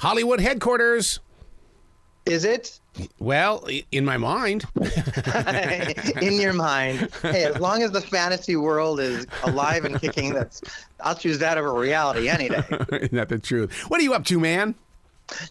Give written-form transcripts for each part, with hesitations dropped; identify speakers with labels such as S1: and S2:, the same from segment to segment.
S1: Hollywood headquarters.
S2: Is it?
S1: Well, in my mind.
S2: In your mind. Hey, as long as the fantasy world is alive and kicking, I'll choose that over reality any day.
S1: Isn't that the truth? What are you up to, man?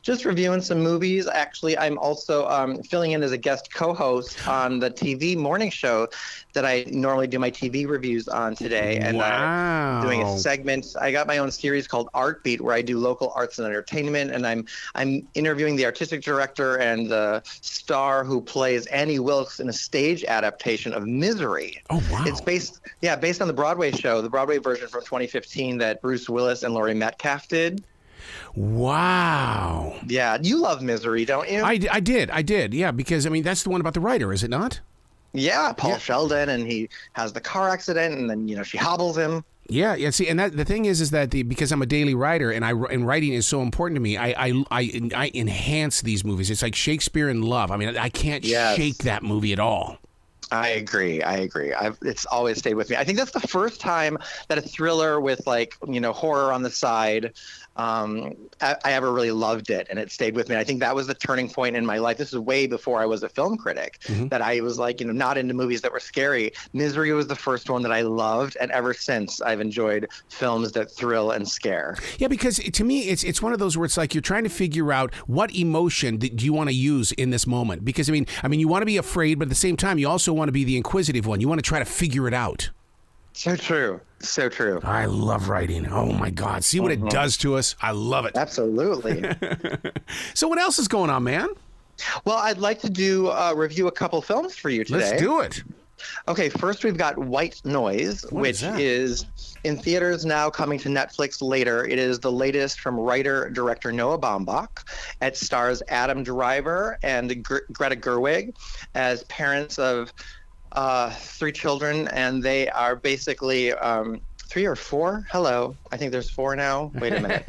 S2: Just reviewing some movies. Actually, I'm also filling in as a guest co-host on the TV morning show that I normally do my TV reviews on today. And
S1: wow.
S2: Doing a segment. I got my own series called Art Beat, where I do local arts and entertainment, and I'm interviewing the artistic director and the star who plays Annie Wilkes in a stage adaptation of Misery.
S1: Oh, wow.
S2: It's based on the Broadway show, the Broadway version from 2015 that Bruce Willis and Laurie Metcalf did.
S1: Wow.
S2: Yeah, you love Misery, don't you?
S1: I did. Yeah, because, I mean, that's the one about the writer, is it not?
S2: Yeah, Paul Sheldon, and he has the car accident, and then, she hobbles him.
S1: Yeah. See, and the thing is that because I'm a daily writer and writing is so important to me, I enhance these movies. It's like Shakespeare in Love. I mean, I can't shake that movie at all.
S2: I agree. It's always stayed with me. I think that's the first time that a thriller with horror on the side, I ever really loved it, and it stayed with me. I think that was the turning point in my life. This is way before I was a film critic, that I was not into movies that were scary. Misery was the first one that I loved, and ever since I've enjoyed films that thrill and scare.
S1: Yeah, because to me, it's one of those where it's like you're trying to figure out what emotion do you want to use in this moment. Because I mean, you want to be afraid, but at the same time, you also want to be the inquisitive one. You want to try to figure it out.
S2: So true. So true.
S1: I love writing. Oh, my God. See what it does to us? I love it.
S2: Absolutely.
S1: So what else is going on, man?
S2: Well, I'd like to review a couple films for you today.
S1: Let's do it.
S2: Okay, first we've got White Noise, which is in theaters now, coming to Netflix later. It is the latest from writer-director Noah Baumbach. It stars Adam Driver and Greta Gerwig as parents of 3 children, and they are basically 3 or 4. Hello, I think there's 4 now. Wait a minute.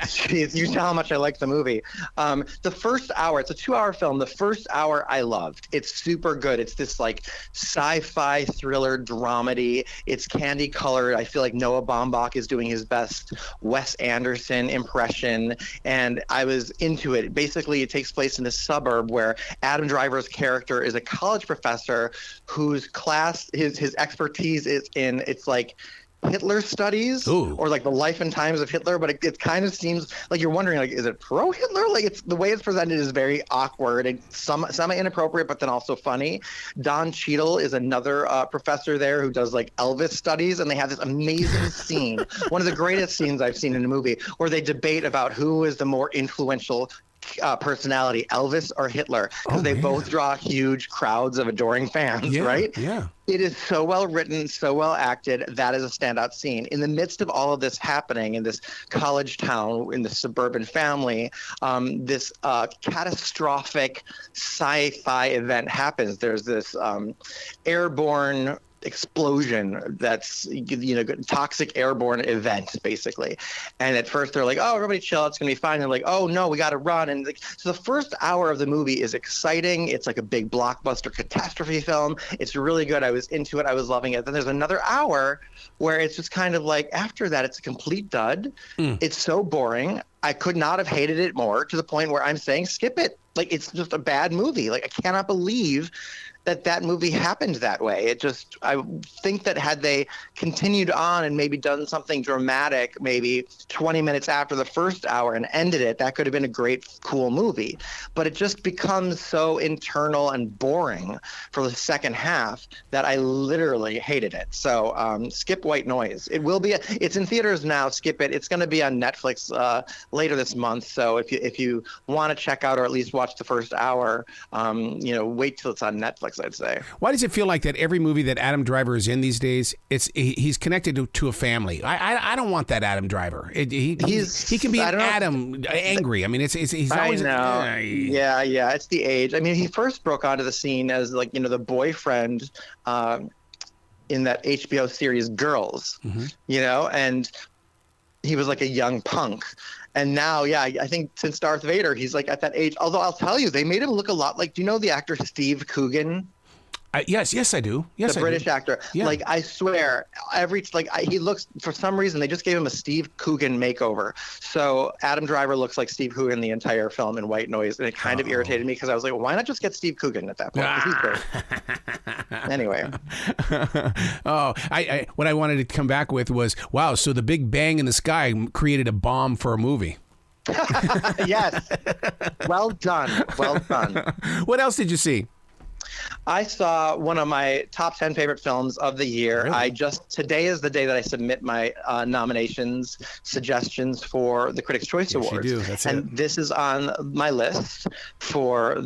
S2: Geez, you know how much I like the movie. The first hour, it's a 2-hour film. The first hour I loved. It's super good. It's this like sci-fi thriller dramedy. It's candy colored. I feel like Noah Baumbach is doing his best Wes Anderson impression, and I was into it. Basically, it takes place in a suburb where Adam Driver's character is a college professor whose class, his expertise is in, it's like Hitler studies. Ooh. Or like the life and times of Hitler, but it kind of seems like you're wondering, like, is it pro-Hitler? Like, it's the way it's presented is very awkward and semi-inappropriate, but then also funny. Don Cheadle is another professor there who does like Elvis studies, and they have this amazing scene, one of the greatest scenes I've seen in a movie, where they debate about who is the more influential personality, Elvis or Hitler, because they both draw huge crowds of adoring fans, right? Yeah. It is so well written, so well acted. That is a standout scene. In the midst of all of this happening in this college town, in the suburban family, this catastrophic sci-fi event happens. There's this airborne explosion that's toxic airborne event, basically. And at first they're like, oh, everybody chill, it's gonna be fine. They're like, oh no, we gotta run. And so the first hour of the movie is exciting. It's like a big blockbuster catastrophe film. It's really good. I was into it. I was loving it. Then there's another hour where it's just kind of like, after that, it's a complete dud. It's so boring. I could not have hated it more, to the point where I'm saying skip it. Like, it's just a bad movie. Like, I cannot believe that movie happened that way. I think that had they continued on and maybe done something dramatic, maybe 20 minutes after the first hour and ended it, that could have been a great, cool movie. But it just becomes so internal and boring for the second half that I literally hated it. So skip White Noise. It's in theaters now. Skip it. It's going to be on Netflix later this month. So if you want to check out or at least watch the first hour, wait till it's on Netflix, I'd say.
S1: Why does it feel like that every movie that Adam Driver is in these days, he's connected to a family? I don't want that Adam Driver. He can be angry. I mean, he's always.
S2: I know. Yeah. It's the age. I mean, he first broke onto the scene as the boyfriend in that HBO series Girls. And he was like a young punk. And now, I think since Darth Vader, he's like at that age. Although I'll tell you, they made him look a lot like, do you know the actor Steve Coogan?
S1: Yes, I do. Yes,
S2: the
S1: I
S2: British
S1: do.
S2: actor.
S1: Yeah.
S2: Like, I swear, he looks, for some reason, they just gave him a Steve Coogan makeover. So Adam Driver looks like Steve Coogan the entire film in White Noise, and it kind of irritated me because I was like, well, why not just get Steve Coogan at that point? 'Cause he's great. Anyway.
S1: What I wanted to come back with was, wow, so the Big Bang in the Sky created a bomb for a movie.
S2: Yes. Well done. Well done.
S1: What else did you see?
S2: I saw one of my top 10 favorite films of the year.
S1: Really?
S2: Today is the day that I submit my nominations, suggestions for the Critics' Choice Awards.
S1: You do. That's
S2: and this is on my list for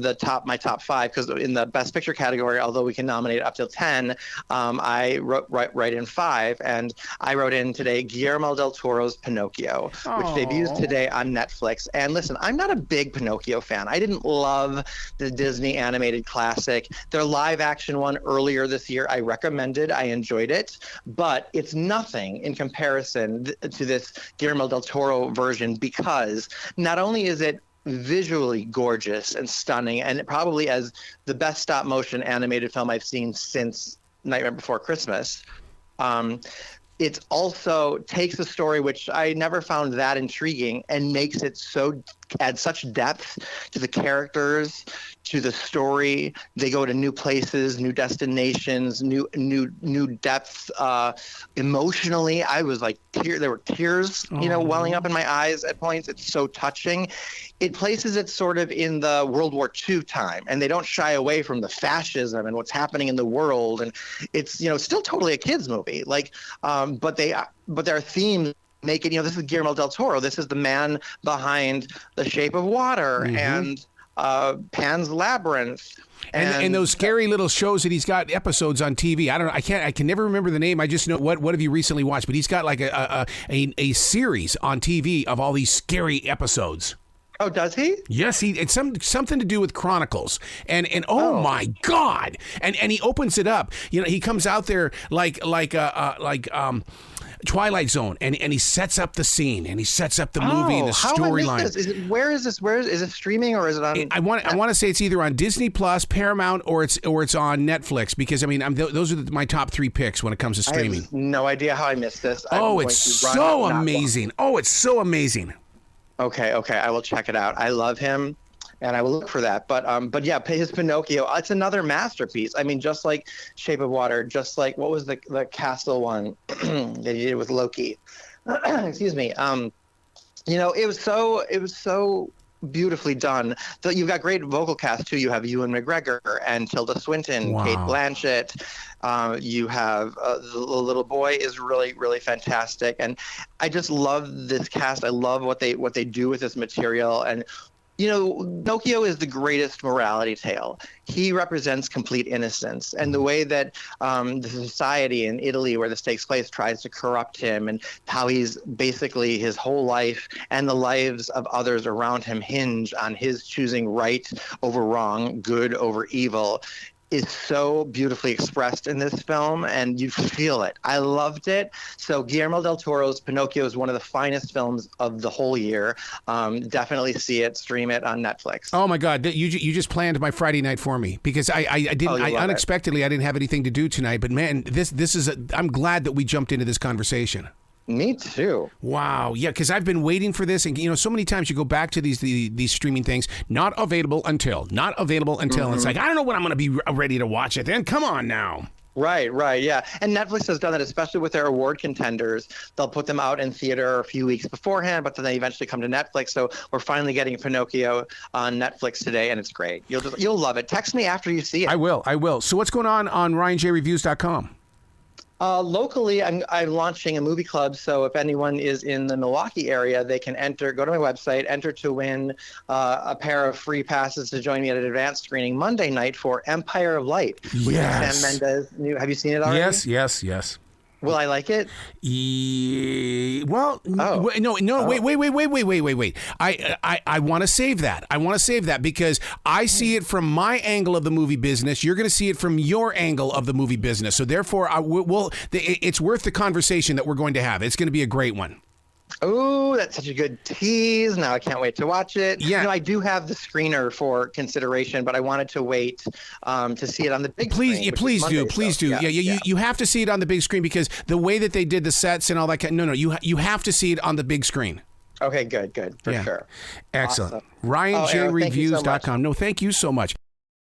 S2: my top 5, because in the Best Picture category, although we can nominate up to 10, I wrote right in 5, and I wrote in today Guillermo del Toro's Pinocchio, which debuts today on Netflix. And listen, I'm not a big Pinocchio fan. I didn't love the Disney animated classic. Their live action one earlier this year, I recommended. I enjoyed it, but it's nothing in comparison to this Guillermo del Toro version, because not only is it visually gorgeous and stunning, and probably as the best stop motion animated film I've seen since Nightmare Before Christmas. It also takes a story which I never found that intriguing and makes it add such depth to the characters, to the story. They go to new places, new destinations, new depths. Emotionally, I was like, there were tears, welling up in my eyes at points. It's so touching. It places it sort of in the World War II time, and they don't shy away from the fascism and what's happening in the world. And it's, still totally a kid's movie. But their themes make it, this is Guillermo del Toro. This is the man behind The Shape of Water and Pan's Labyrinth.
S1: And those scary little shows that he's got episodes on TV. I can never remember the name. I just know what have you recently watched? But he's got like a series on TV of all these scary episodes.
S2: Oh, does he?
S1: Yes, it's something to do with Chronicles, and oh my God! And he opens it up. He comes out there like Twilight Zone, and he sets up the scene, and he sets up the movie and the storyline.
S2: Where is this? Is it streaming, or is it on?
S1: I want to say it's either on Disney Plus, Paramount, or it's on Netflix, because those are my top 3 picks when it comes to streaming.
S2: I have no idea how I missed this.
S1: It's so amazing. It's so amazing.
S2: Okay, I will check it out. I love him, and I will look for that. But yeah, his Pinocchio, it's another masterpiece. I mean, just like Shape of Water, just like, what was the castle one that he did with Loki? Excuse me. It was so beautifully done. So you've got great vocal cast too. You have Ewan McGregor and Tilda Swinton,
S1: wow.
S2: Kate Blanchett. You have the little boy is really, really fantastic, and I just love this cast. I love what they do with this material. And Pinocchio is the greatest morality tale. He represents complete innocence, and the way that the society in Italy where this takes place tries to corrupt him, and how he's basically his whole life and the lives of others around him hinge on his choosing right over wrong, good over evil, is so beautifully expressed in this film, and you feel it. I loved it. So Guillermo del Toro's Pinocchio is one of the finest films of the whole year. Definitely see it, stream it on Netflix.
S1: Oh my God, you just planned my Friday night for me, because I unexpectedly I didn't have anything to do tonight. But man, this is I'm glad that we jumped into this conversation.
S2: Me too.
S1: Wow. Yeah, because I've been waiting for this. And, so many times you go back to these streaming things, not available until. Mm-hmm. It's like, I don't know when I'm going to be ready to watch it then. Come on now.
S2: Right, yeah. And Netflix has done that, especially with their award contenders. They'll put them out in theater a few weeks beforehand, but then they eventually come to Netflix. So we're finally getting Pinocchio on Netflix today, and it's great. You'll love it. Text me after you see it.
S1: I will. So what's going on RyanJReviews.com?
S2: Locally, I'm launching a movie club, so if anyone is in the Milwaukee area, they can go to my website, enter to win a pair of free passes to join me at an advanced screening Monday night for Empire of Light.
S1: Yes.
S2: Sam Mendes. Have you seen it already?
S1: Yes.
S2: Will I like it?
S1: Wait. I want to save that. Because I see it from my angle of the movie business. You're going to see it from your angle of the movie business. So therefore, it's worth the conversation that we're going to have. It's going to be a great one.
S2: Oh, that's such a good tease. Now I can't wait to watch it.
S1: Yeah.
S2: I do have the screener for consideration, but I wanted to wait to see it on the big screen.
S1: Please do. You have to see it on the big screen because the way that they did the sets and all that. No, you have to see it on the big screen.
S2: Okay, good, for sure.
S1: Excellent.
S2: Awesome.
S1: RyanJReviews.com.
S2: Thank you so much.
S1: No, thank you so much.